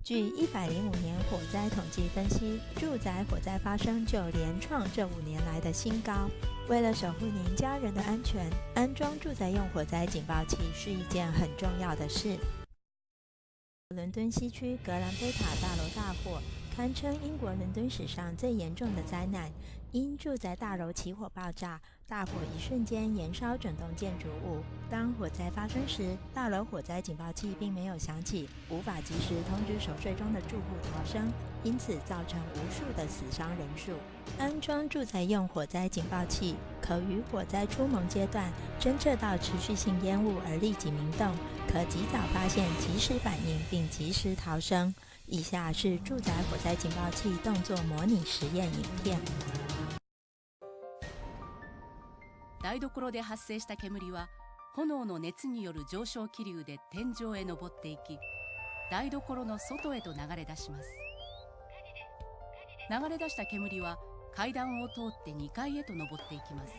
据105年火灾统计分析，住宅火灾发生就连创这5年来的新高。为了守护您家人的安全，安装住宅用火灾警报器是一件很重要的事。伦敦西区格兰菲塔大楼大火，堪称英国伦敦史上最严重的灾难。因住宅大楼起火爆炸，大火一瞬间延烧整栋建筑物。当火灾发生时，大楼火灾警报器并没有响起，无法及时通知熟睡中的住户逃生，因此造成无数的死伤人数。安装住宅用火灾警报器，可于火灾初萌阶段侦测到持续性烟雾而立即鸣动，可及早发现、及时反应并及时逃生。以下是住宅火灾警报器动作模拟实验影片。台所で発生した煙は炎の熱による上昇気流で天井へ上っていき、台所の外へと流れ出します。流れ出した煙は階段を通って2階へと上っていきます。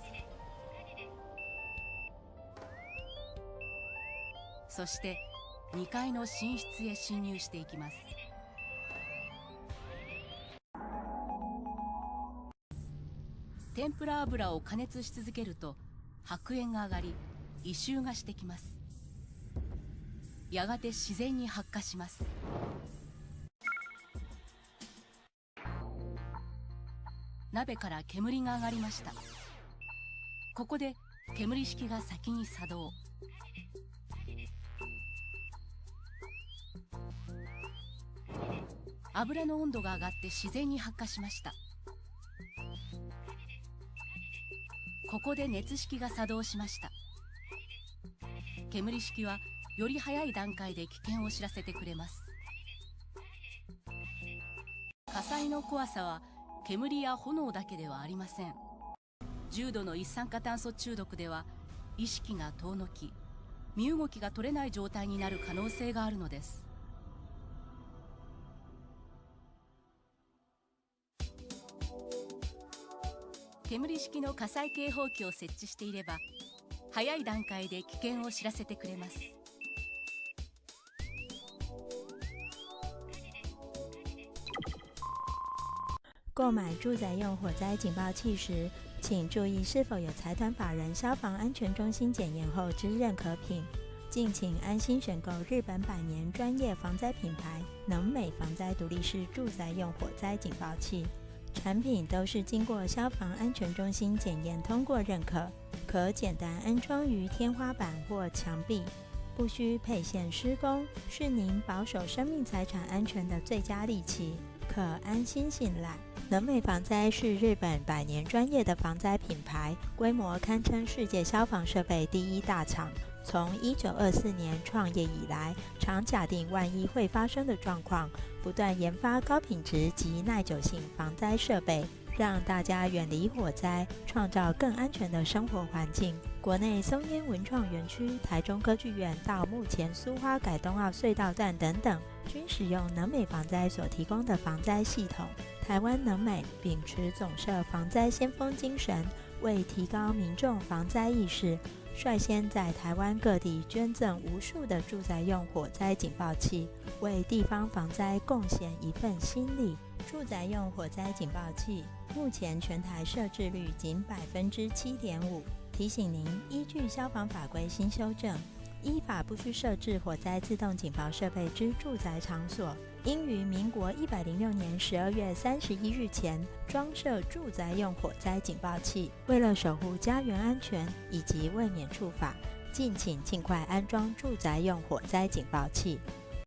そして2階の寝室へ侵入していきます。天ぷら油を加熱し続けると白煙が上がり、異臭がしてきます。やがて自然に発火します。鍋から煙が上がりました。ここで煙式が先に作動。油の温度が上がって自然に発火しました。ここで熱式が作動しました。煙式はより早い段階で危険を知らせてくれます。火災の怖さは煙や炎だけではありません。重度の一酸化炭素中毒では意識が遠のき、身動きが取れない状態になる可能性があるのです。煙式の火災警報器を設置していれば、早い段階で危険を知らせてくれます。购买住宅用火灾警报器时，请注意是否有财团法人消防安全中心检验后之认可品。敬请安心选购日本百年专业防灾品牌能美防灾独立式住宅用火灾警报器。产品都是经过消防安全中心检验通过认可，可简单安装于天花板或墙壁，不需配线施工，是您保守生命财产安全的最佳利器，可安心信赖。能美防灾是日本百年专业的防灾品牌，规模堪称世界消防设备第一大厂。从1924年创业以来，常假定万一会发生的状况，不断研发高品质及耐久性防灾设备，让大家远离火灾，创造更安全的生活环境。国内松烟文创园区、台中歌剧院到目前苏花改冬奥隧道段等等，均使用能美防灾所提供的防灾系统。台湾能美秉持总社防灾先锋精神，为提高民众防灾意识，率先在台湾各地捐赠无数的住宅用火灾警报器，为地方防灾贡献一份心力。住宅用火灾警报器目前全台设置率仅7.5%。提醒您，依据消防法规新修正，依法不需设置火灾自动警报设备之住宅场所，应于民国106年12月31日前装设住宅用火灾警报器。为了守护家园安全以及为免触法，敬请尽快安装住宅用火灾警报器。